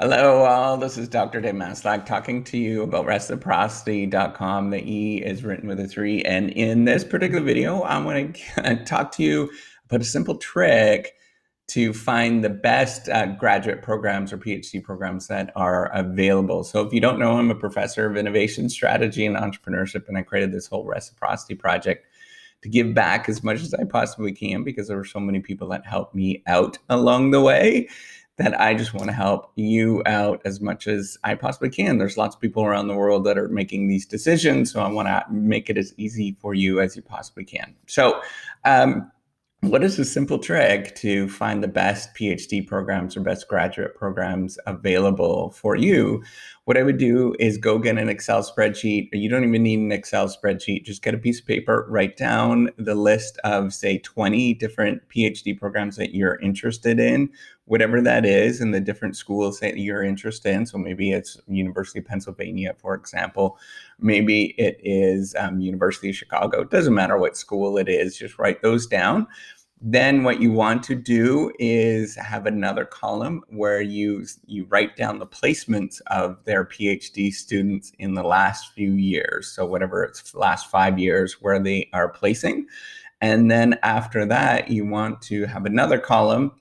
Hello, all. This is Dr. Dave Maslach talking to you about reciprocity.com. The E is written with a 3. And in this particular video, I'm going to talk to you about a simple trick to find the best graduate programs or PhD programs that are available. So if you don't know, I'm a professor of innovation strategy and entrepreneurship, and I created this whole reciprocity project to give back as much as I possibly can because there were so many people that helped me out along the way that I just want to help you out as much as I possibly can. There's lots of people around the world that are making these decisions, so I want to make it as easy for you as you possibly can. So, what is a simple trick to find the best PhD programs or best graduate programs available for you? What I would do is go get an Excel spreadsheet. You don't even need an Excel spreadsheet. Just get a piece of paper, write down the list of, say, 20 different PhD programs that you're interested in, whatever that is, and the different schools that you're interested in. So maybe it's University of Pennsylvania, for example. Maybe it is University of Chicago. It doesn't matter what school it is. Just write those down. Then what you want to do is have another column where you write down the placements of their PhD students in the last few years. So whatever it's last 5 years where they are placing. And then after that, you want to have another column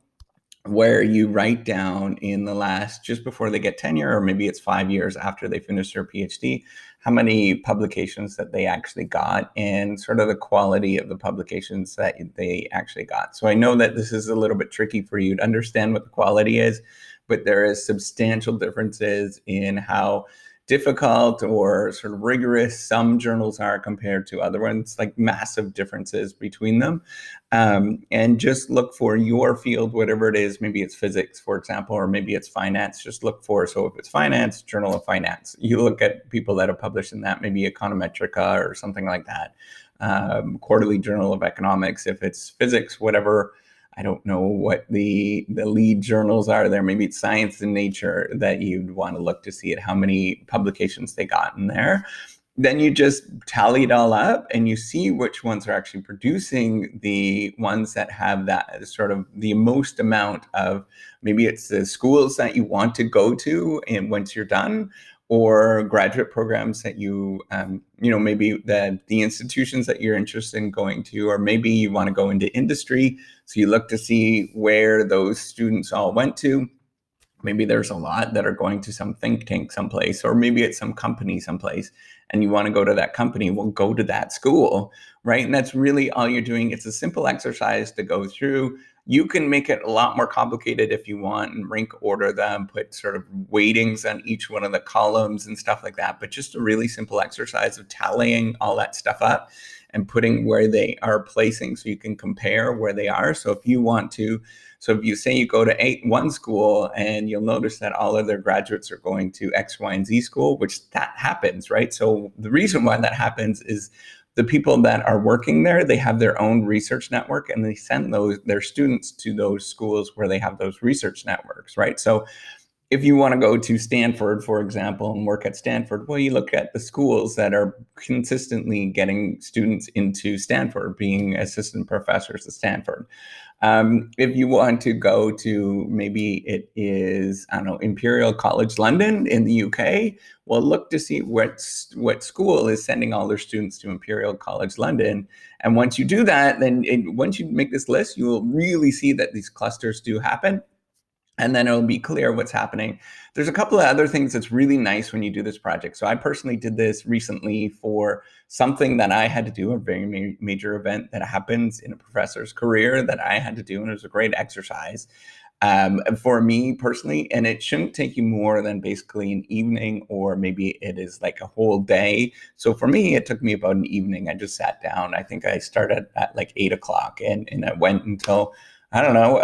where you write down in the last, just before they get tenure, or maybe it's 5 years after they finish their PhD, how many publications that they actually got and sort of the quality of the publications that they actually got. So I know that this is a little bit tricky for you to understand what the quality is, but there is substantial differences in how difficult or sort of rigorous some journals are compared to other ones, like massive differences between them. And just look for your field, whatever it is. Maybe it's physics, for example, or maybe it's finance. Just look for, so if it's finance, Journal of Finance. You look at people that have published in that, maybe Econometrica or something like that. Quarterly Journal of Economics. If it's physics, whatever, I don't know what the lead journals are there. Maybe it's Science and Nature that you'd want to look to see at how many publications they got in there. Then you just tally it all up and you see which ones are actually producing the ones that have that sort of the most amount of, maybe it's the schools that you want to go to and once you're done, or graduate programs that you maybe the institutions that you're interested in going to, or maybe you want to go into industry. So you look to see where those students all went to. Maybe there's a lot that are going to some think tank someplace, or maybe it's some company someplace, and you want to go to that company. Well, go to that school, right? And that's really all you're doing. It's a simple exercise to go through. You can make it a lot more complicated if you want and rank order them, put sort of weightings on each one of the columns and stuff like that. But just a really simple exercise of tallying all that stuff up and putting where they are placing so you can compare where they are. So if you want to, so if you say you go to one school and you'll notice that all of their graduates are going to X, Y, and Z school, which that happens, right? So the reason why that happens is the people that are working there, they have their own research network and they send their students to those schools where they have those research networks, right? So if you want to go to Stanford, for example, and work at Stanford, well, you look at the schools that are consistently getting students into Stanford, being assistant professors at Stanford. If you want to go to, maybe it is, I don't know, Imperial College London in the UK, well, look to see what school is sending all their students to Imperial College London. And once you do that, then once you make this list, you will really see that these clusters do happen. And then it'll be clear what's happening. There's a couple of other things that's really nice when you do this project. So I personally did this recently for something that I had to do, a very major event that happens in a professor's career that I had to do, and it was a great exercise for me personally. And it shouldn't take you more than basically an evening, or maybe it is like a whole day. So for me, it took me about an evening. I just sat down. I think I started at like 8 o'clock and I went until, I don't know,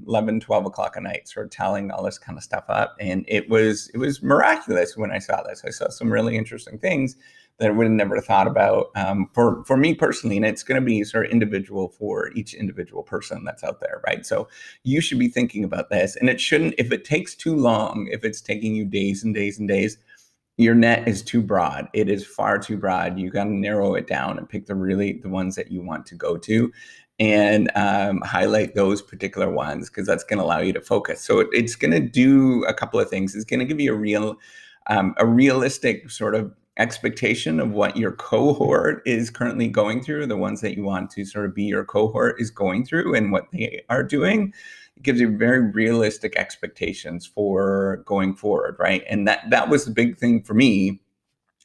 11, 12 o'clock at night, sort of tallying all this kind of stuff up. And it was miraculous when I saw this. I saw some really interesting things that I would have never thought about for me personally. And it's going to be sort of individual for each individual person that's out there, right? So you should be thinking about this. And it shouldn't, if it takes too long, if it's taking you days and days and days, your net is too broad. It is far too broad. You got to narrow it down and pick the ones that you want to go to. and highlight those particular ones, because that's going to allow you to focus. So it's going to do a couple of things. It's going to give you a realistic sort of expectation of what your cohort is currently going through, the ones that you want to sort of be your cohort is going through and what they are doing. It gives you very realistic expectations for going forward, right? And that was the big thing for me,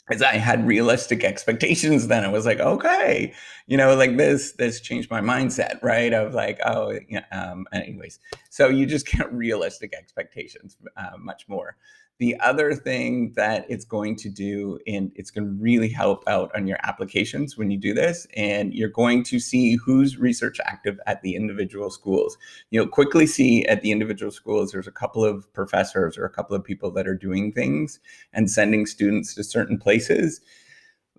as I had realistic expectations. Then I was like, okay, like this changed my mindset, right? Of like, oh, yeah. Anyways, so you just get realistic expectations much more. The other thing that it's going to do, and it's going to really help out on your applications when you do this, and you're going to see who's research active at the individual schools. You'll quickly see at the individual schools, there's a couple of professors or a couple of people that are doing things and sending students to certain places.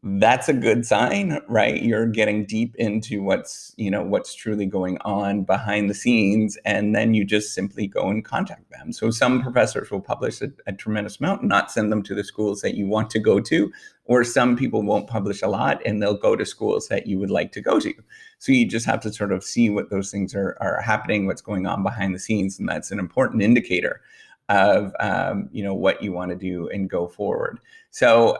That's a good sign, right? You're getting deep into what's truly going on behind the scenes, and then you just simply go and contact them. So some professors will publish a tremendous amount and not send them to the schools that you want to go to, or some people won't publish a lot and they'll go to schools that you would like to go to. So you just have to sort of see what those things are happening, what's going on behind the scenes, and that's an important indicator of what you want to do and go forward. So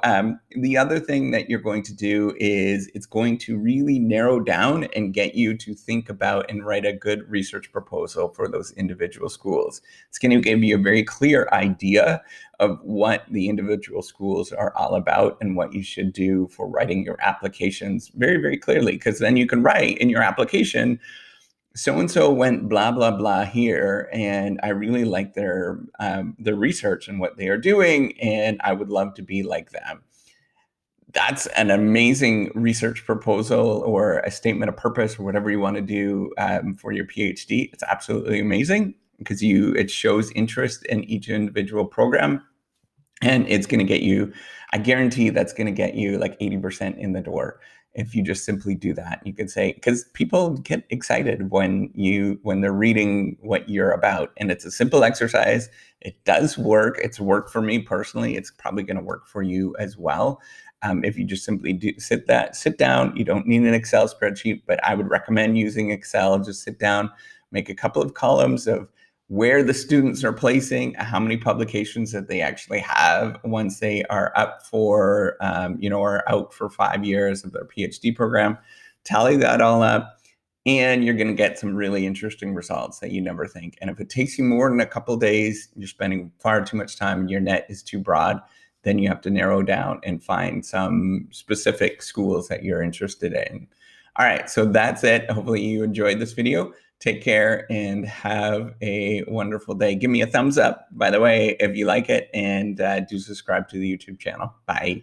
the other thing that you're going to do is it's going to really narrow down and get you to think about and write a good research proposal for those individual schools. It's going to give you a very clear idea of what the individual schools are all about and what you should do for writing your applications very, very clearly, because then you can write in your application, so-and-so went blah, blah, blah here, and I really like their research and what they are doing, and I would love to be like them. That's an amazing research proposal or a statement of purpose or whatever you want to do for your PhD. It's absolutely amazing because it shows interest in each individual program. And it's going to get you, I guarantee that's going to get you like 80% in the door if you just simply do that. You could say, because people get excited when they're reading what you're about, and it's a simple exercise. It does work. It's worked for me personally. It's probably going to work for you as well. If you just simply sit down, you don't need an Excel spreadsheet, but I would recommend using Excel. Just sit down, make a couple of columns of where the students are placing, how many publications that they actually have once they are up for, are out for 5 years of their PhD program. Tally that all up, and you're going to get some really interesting results that you never think. And if it takes you more than a couple of days, you're spending far too much time and your net is too broad, then you have to narrow down and find some specific schools that you're interested in. All right, so that's it. Hopefully you enjoyed this video. Take care and have a wonderful day. Give me a thumbs up, by the way, if you like it, and do subscribe to the YouTube channel. Bye.